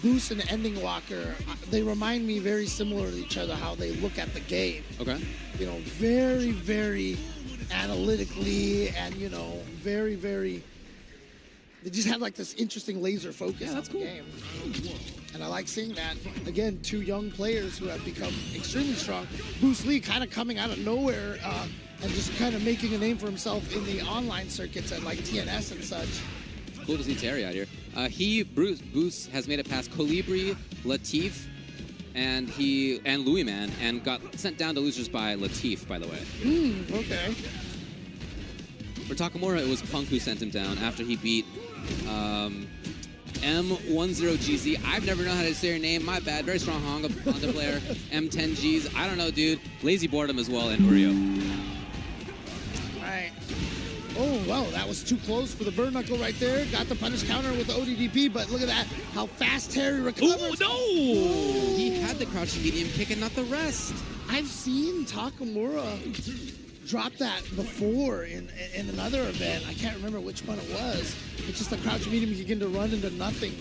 Boost and Ending Walker, they remind me very similar to each other, how they look at the game. Okay. You know, very, very analytically and, you know, very, very... They just have like this interesting laser focus on the game. And I like seeing that. Again, two young players who have become extremely strong. Boost Lee kind of coming out of nowhere and just kind of making a name for himself in the online circuits at like TNS and such. Cool to see Terry out here. Boost has made it past Colibri, Latif, and Louis Man, and got sent down to losers by Latif, by the way. Okay. For Takamura, it was Punk who sent him down after he beat M10GZ. I've never known how to say your name. My bad. Very strong Honda player. M10Gs. I don't know, dude. Lazy boredom as well, and Urio. All right. Oh, wow, that was too close for the burn knuckle right there. Got the punish counter with the ODDP, but look at that. How fast Terry recovers. Oh, no! He had the crouching medium kick and not the rest. I've seen Takamura drop that before in another event. I can't remember which one it was. It's just a crouch medium you begin to run into nothing.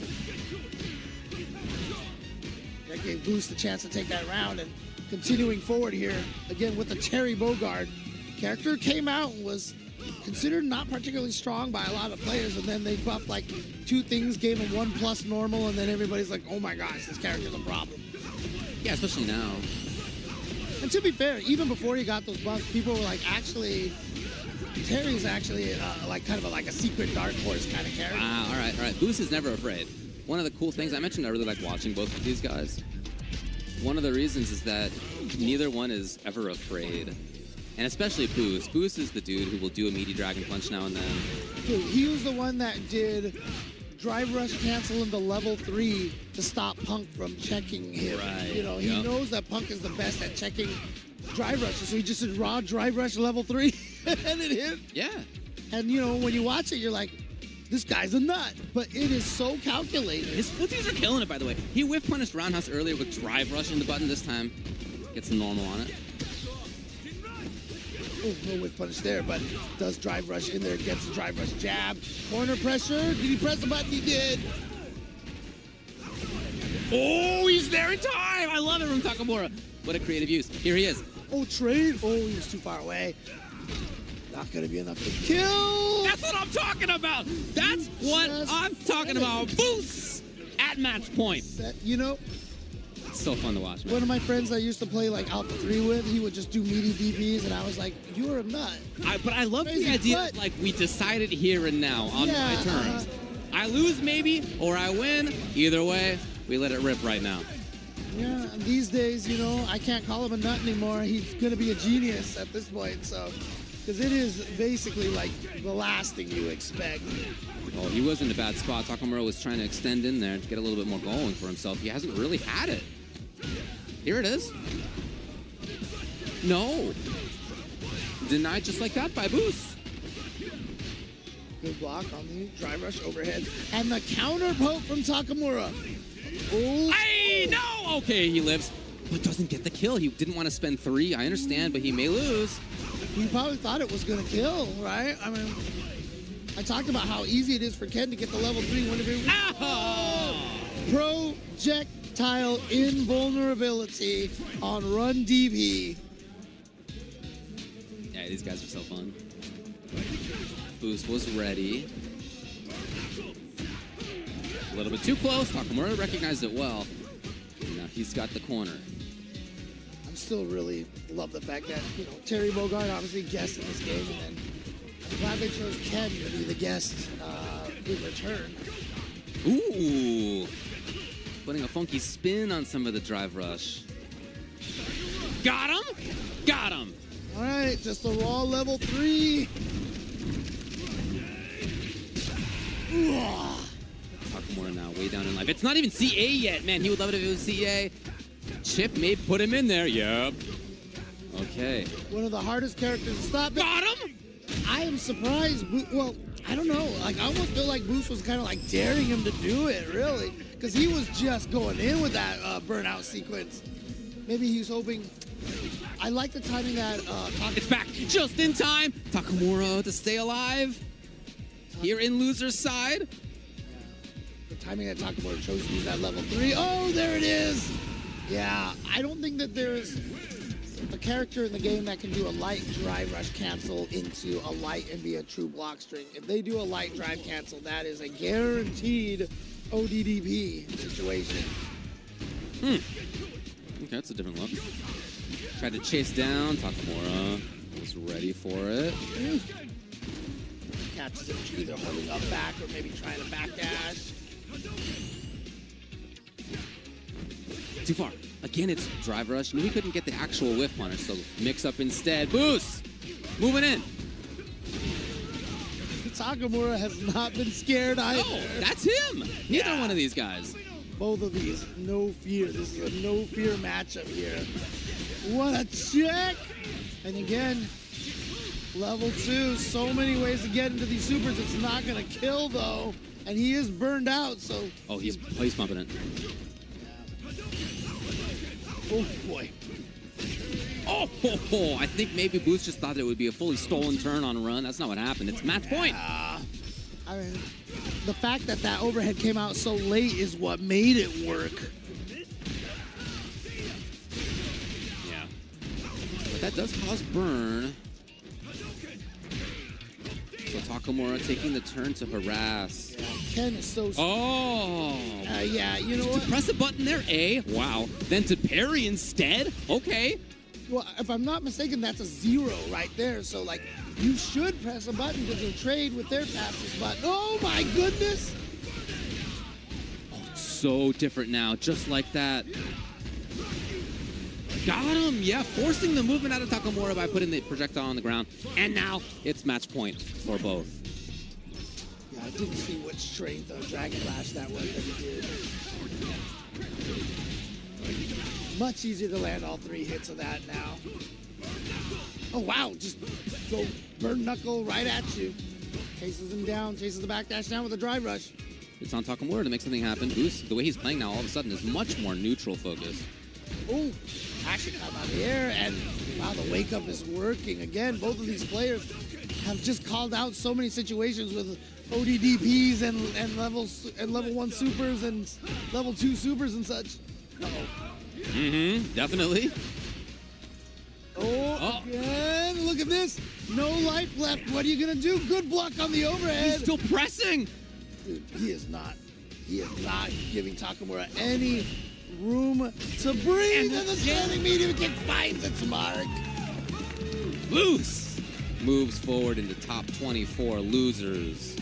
That gave Boost the chance to take that round, and continuing forward here, again with the Terry Bogard. Character came out and was considered not particularly strong by a lot of players, and then they buffed like two things, gave him 1+ normal, and then everybody's like, oh my gosh, this character's a problem. Yeah, especially now. And to be fair, even before he got those buffs, people were like, actually, Terry's actually like kind of like a secret dark horse kind of character. Wow, all right. Boost is never afraid. One of the cool things, I mentioned I really like watching both of these guys. One of the reasons is that neither one is ever afraid. And especially Boost. Boost is the dude who will do a meaty dragon punch now and then. Dude, he was the one that did drive rush cancel into level 3 to stop Punk from checking him. Right. You know, he knows that Punk is the best at checking drive rushes, so he just did raw drive rush level 3 and it hit. Yeah. And you know, when you watch it, you're like, this guy's a nut, but it is so calculated. His footsies are killing it, by the way. He whiff punished Roundhouse earlier with drive rush in the button. This time gets the normal on it. Oh, no whiff punish there, but does drive rush in there, gets the drive rush jab. Corner pressure, did he press the button? He did. Oh, he's there in time! I love it from Takamura. What a creative use. Here he is. Oh, trade. Oh, he was too far away. Not gonna be enough to kill. That's what I'm talking about. That's what I'm talking about. Boost at match point. You know, it's so fun to watch, man. One of my friends I used to play like Alpha 3 with, he would just do meaty DPs, and I was like, you're a nut. But I love the idea of, like, we decided here and now on my terms. I lose maybe, or I win. Either way, we let it rip right now. Yeah, and these days, you know, I can't call him a nut anymore. He's gonna be a genius at this point, so. Because it is basically like the last thing you expect. Oh, he was in a bad spot. Takamura was trying to extend in there to get a little bit more going for himself. He hasn't really had it. Here it is. No. Denied just like that by Boost. Good block on the drive rush overhead. And the counter poke from Takamura. Oh. Hey, no! Okay, he lives, but doesn't get the kill. He didn't want to spend 3. I understand, but he may lose. He probably thought it was going to kill, right? I mean, I talked about how easy it is for Ken to get the level 3 whenever he... Oh! Projectile invulnerability on Run DB. Yeah, these guys are so fun. Boost was ready. A little bit too close. Takamura recognized it well. Now he's got the corner. Still really love the fact that, you know, Terry Bogard obviously guest in this game, and then I'm glad they chose Ken to be the guest in return. Ooh, putting a funky spin on some of the drive rush. Got him! Got him! All right, just a raw level 3. Takamura now way down in life. It's not even CA yet, man. He would love it if it was CA. Chip may put him in there. Yep. Okay. One of the hardest characters to stop. Got him! I am surprised. Well, I don't know. Like, I almost feel like Boost was kind of like daring him to do it, really. Because he was just going in with that burnout sequence. Maybe he was hoping. I like the timing that it's back just in time. Takamura to stay alive. Here in loser's side. The timing that Takamura chose to use that level 3. Oh, there it is! Yeah, I don't think that there's a character in the game that can do a light drive rush cancel into a light and be a true block string. If they do a light drive cancel, that is a guaranteed ODDP situation. Okay, that's a different look. Tried to chase down. Takamura was ready for it. Catches him either holding up back or maybe trying to backdash. Too far. Again, it's drive rush. Knew he couldn't get the actual whiff punish, so mix up instead. Boost! Moving in. Takamura has not been scared either. No, that's him. Neither one of these guys. Both of these, no fear. This is a no fear matchup here. What a check! And again, level 2, so many ways to get into these supers. It's not gonna kill though, and he is burned out. So he's pumping it. Oh boy. Oh, I think maybe Boost just thought it would be a fully stolen turn on run. That's not what happened. It's match point. I mean, the fact that that overhead came out so late is what made it work. Yeah. But that does cause burn. So Takamura taking the turn to harass. Yeah, Ken is so... Oh! Yeah, you know what? To press a button there, A. Wow. Then to parry instead? Okay. Well, if I'm not mistaken, that's a 0 right there. So, like, you should press a button to trade with their passes button. Oh, my goodness! Oh, it's so different now, just like that. Got him! Yeah, forcing the movement out of Takamura by putting the projectile on the ground. And now it's match point for both. Yeah, I didn't see what strength of Dragon Lash that was that he did. Much easier to land all 3 hits of that now. Oh, wow. Just go burn knuckle right at you. Chases him down, chases the backdash down with a drive rush. It's on Takamura to make something happen. Boost, the way he's playing now, all of a sudden, is much more neutral focused. Oh, actually caught out of the air, and wow, the wake up is working. Again, both of these players have just called out so many situations with ODDPs and level 1 supers and level 2 supers and such. Uh-oh. Definitely. Oh, again, look at this. No life left. What are you going to do? Good block on the overhead. He's still pressing. Dude, he is not giving Takamura any room to breathe, and the standing medium kick finds its mark. Loose. Moves forward into top 24 losers.